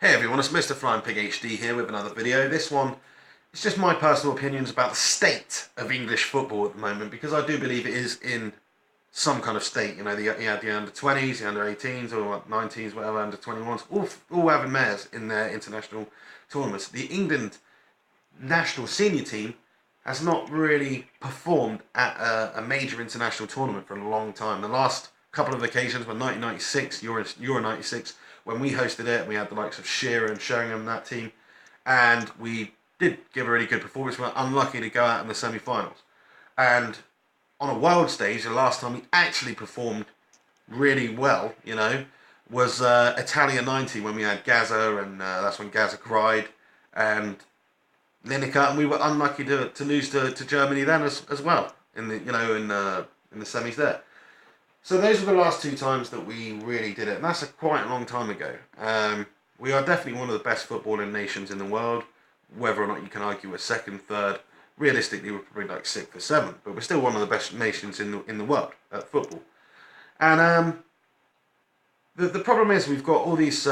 Hey everyone, it's MrFlyingPigHD here with another video. This one is just my personal opinions about the state of English football at the moment, because I do believe it is in some kind of state. You know, you had the under-20s, the under-18s, or 19s, whatever, under-21s, all having mayors in their international tournaments. The England national senior team has not really performed at a major international tournament for a long time. The last couple of occasions were 1996, Euro 96, when we hosted it, and we had the likes of Shearer and Sheringham in that team, and we did give a really good performance. We were unlucky to go out in the semi-finals. And on a world stage, the last time we actually performed really well, you know, was Italia 90, when we had Gaza, and that's when Gaza cried, and Lineker, and we were unlucky to lose to Germany then as well in the in the semis there. So those were the last two times that we really did it, and that's quite a long time ago. We are definitely one of the best footballing nations in the world. Whether or not you can argue we're second, third, realistically we're probably like sixth or seventh, but we're still one of the best nations in the world at football. And the problem is we've got all these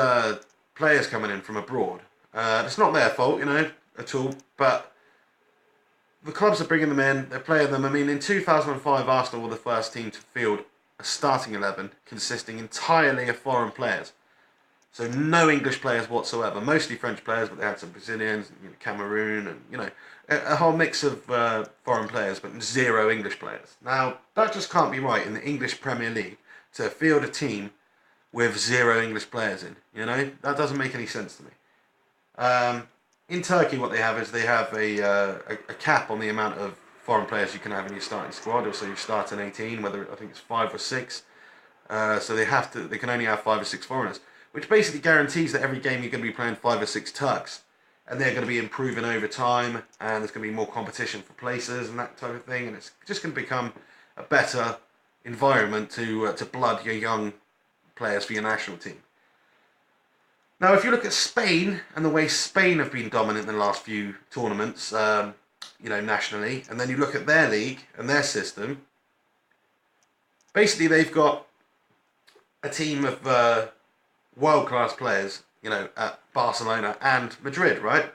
players coming in from abroad. It's not their fault, at all, but the clubs are bringing them in, they're playing them. I mean, in 2005, Arsenal were the first team to field a starting 11 consisting entirely of foreign players. So no English players whatsoever, mostly French players, but they had some Brazilians, Cameroon, and a whole mix of foreign players, but zero English players. Now, that just can't be right in the English Premier League to field a team with zero English players in. That doesn't make any sense to me. In Turkey, what they have is they have a cap on the amount of foreign players you can have in your starting squad. So you start in 18, whether I think it's 5 or 6. So they can only have 5 or 6 foreigners, which basically guarantees that every game you're going to be playing 5 or 6 Turks, and they're going to be improving over time, and there's going to be more competition for places and that type of thing, and it's just going to become a better environment to blood your young players for your national team. Now, if you look at Spain and the way Spain have been dominant in the last few tournaments, nationally, and then you look at their league and their system, basically they've got a team of world-class players, at Barcelona and Madrid, right?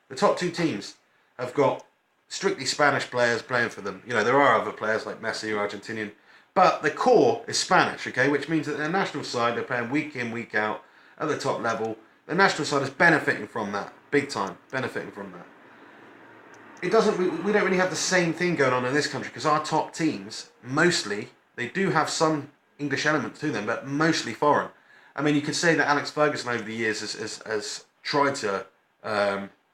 The top two teams have got strictly Spanish players playing for them. There are other players like Messi or Argentinian, but the core is Spanish, okay? Which means that their national side, they're playing week in, week out at the top level. The national side is benefiting from that, big time, benefiting from that. We don't really have the same thing going on in this country, because our top teams, mostly, they do have some English elements to them, but mostly foreign. I mean, you could say that Alex Ferguson over the years has tried to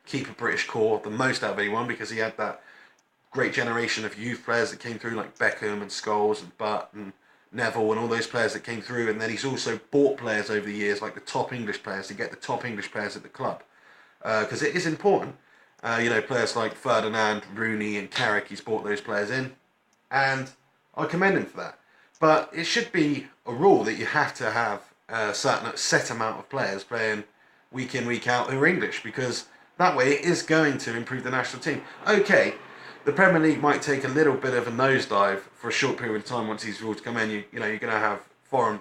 keep a British core the most out of anyone, because he had that great generation of youth players that came through, like Beckham and Scholes and Butt and Neville and all those players that came through, and then he's also bought players over the years, like the top English players, to get the top English players at the club, because it is important. Players like Ferdinand, Rooney and Carrick, he's brought those players in, and I commend him for that. But it should be a rule that you have to have a certain set amount of players playing week in, week out who are English, because that way it is going to improve the national team. Okay, the Premier League might take a little bit of a nosedive for a short period of time once these rules come in. You're going to have foreign,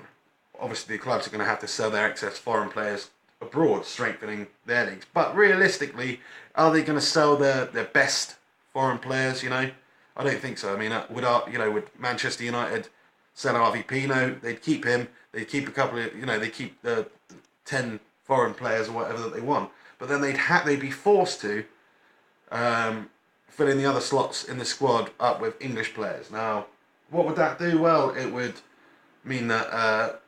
obviously the clubs are going to have to sell their excess foreign players abroad, strengthening their leagues. But realistically, are they going to sell their best foreign players? I don't think so. I mean, would Manchester United sell RVP? No, they'd keep him. They'd keep a couple of, they keep the 10 foreign players or whatever that they want. But then they'd be forced to fill in the other slots in the squad up with English players. Now, what would that do? Well, it would mean that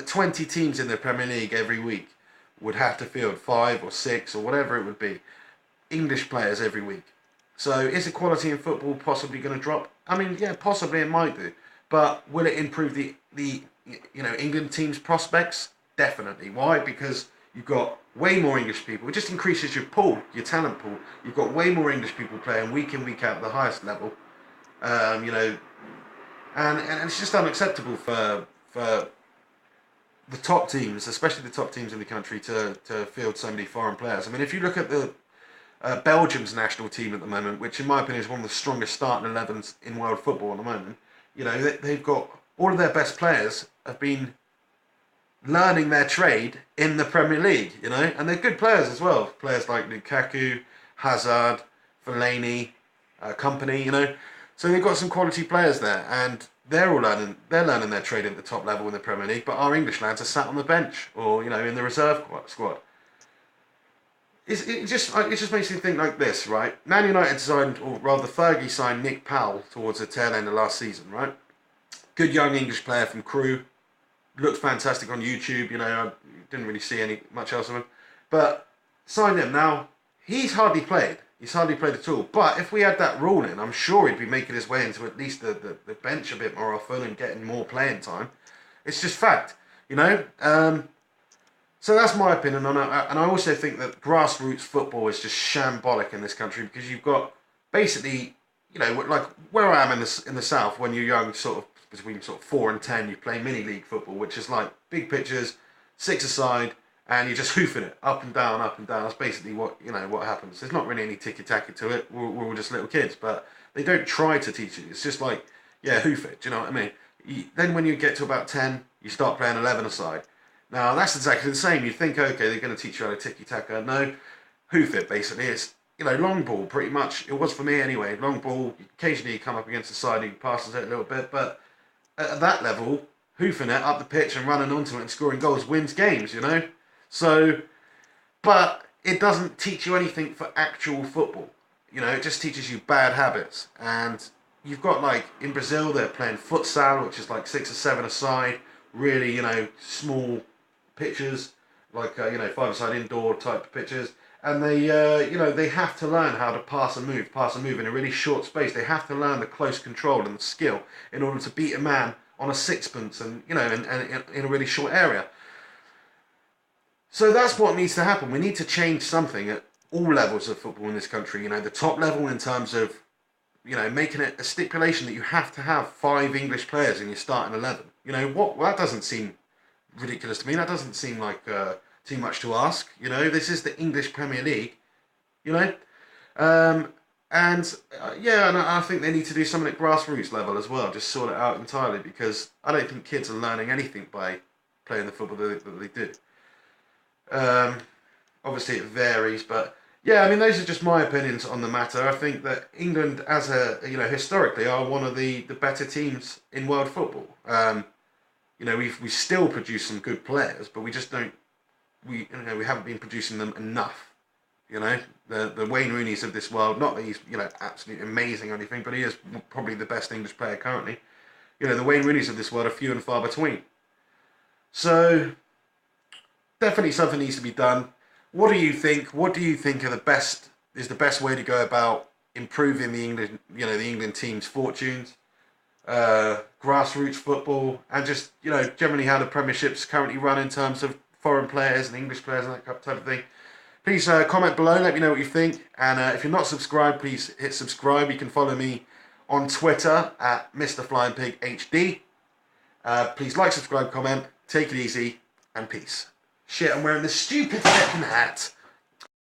20 teams in the Premier League every week would have to field 5 or 6 or whatever it would be English players every week. So is the quality in football possibly going to drop? I mean, yeah, possibly it might do. But will it improve the England team's prospects? Definitely. Why? Because you've got way more English people. It just increases your pool, your talent pool. You've got way more English people playing week in, week out at the highest level. And it's just unacceptable for the top teams, especially the top teams in the country, to field so many foreign players. I mean, if you look at the Belgium's national team at the moment, which in my opinion is one of the strongest starting 11s in world football at the moment, they've got all of their best players have been learning their trade in the Premier League, you know, and they're good players as well. Players like Lukaku, Hazard, Fellaini, Company, you know. So they've got some quality players there, and they're all learning. They're learning their trade at the top level in the Premier League. But our English lads are sat on the bench, or you know, in the reserve squad. It just makes me think like this, right? Man United signed, or rather Fergie signed Nick Powell towards the tail end of last season, right? Good young English player from Crewe. Looked fantastic on YouTube, you know, I didn't really see much else of him. But signed him. Now, he's hardly played. He's hardly played at all. But if we had that rule in, I'm sure he'd be making his way into at least the bench a bit more often and getting more playing time. It's just fact, you know. So that's my opinion on it. And I also think that grassroots football is just shambolic in this country, because you've got basically, you know, like where I am in the south, when you're young, sort of between sort of 4 and 10, you play mini league football, which is like big pitches, 6-a-side, and you're just hoofing it up and down, up and down. That's basically what happens. There's not really any ticky-tacky to it. We're all just little kids, but they don't try to teach you. It's just like, yeah, hoof it. Do you know what I mean? Then when you get to about 10, you start playing 11-a-side. Now that's exactly the same. You think, okay, they're going to teach you how to ticky-taka. No, hoof it. Basically, it's, you know, long ball. Pretty much, it was for me anyway. Long ball. Occasionally, you come up against the side, he passes it a little bit, but at that level, hoofing it up the pitch and running onto it and scoring goals wins games, you know? So, but it doesn't teach you anything for actual football. You know, it just teaches you bad habits. And you've got, like, in Brazil, they're playing futsal, which is like 6 or 7 a side, really, you know, small pitches, like, you know, 5-a-side indoor type pitches. And they, you know, they have to learn how to pass and move in a really short space. They have to learn the close control and the skill in order to beat a man on a sixpence, and you know, and in a really short area. So that's what needs to happen. We need to change something at all levels of football in this country. You know, the top level in terms of, you know, making it a stipulation that you have to have 5 English players in your starting 11. You know, what? Well, that doesn't seem ridiculous to me. That doesn't seem like too much to ask. You know, this is the English Premier League, you know. Yeah, and I think they need to do something at grassroots level as well, just sort it out entirely, because I don't think kids are learning anything by playing the football that they do. Obviously it varies, but yeah, I mean, those are just my opinions on the matter. I think that England, as you know, historically, are one of the better teams in world football. You know, we still produce some good players, but we just don't. We haven't been producing them enough. You know, the Wayne Rooney's of this world. Not that he's, you know, absolutely amazing or anything, but he is probably the best English player currently. You know, the Wayne Rooney's of this world are few and far between. So definitely something needs to be done. What do you think? What do you think are the best way to go about improving the England team's fortunes, grassroots football, and just, you know, generally how the Premiership's currently run in terms of foreign players and English players and that type of thing? Please comment below, let me know what you think, and if you're not subscribed, please hit subscribe. You can follow me on Twitter at MrFlyingPigHD. Please like, subscribe, comment, take it easy, and peace. Shit, I'm wearing this stupid fucking hat.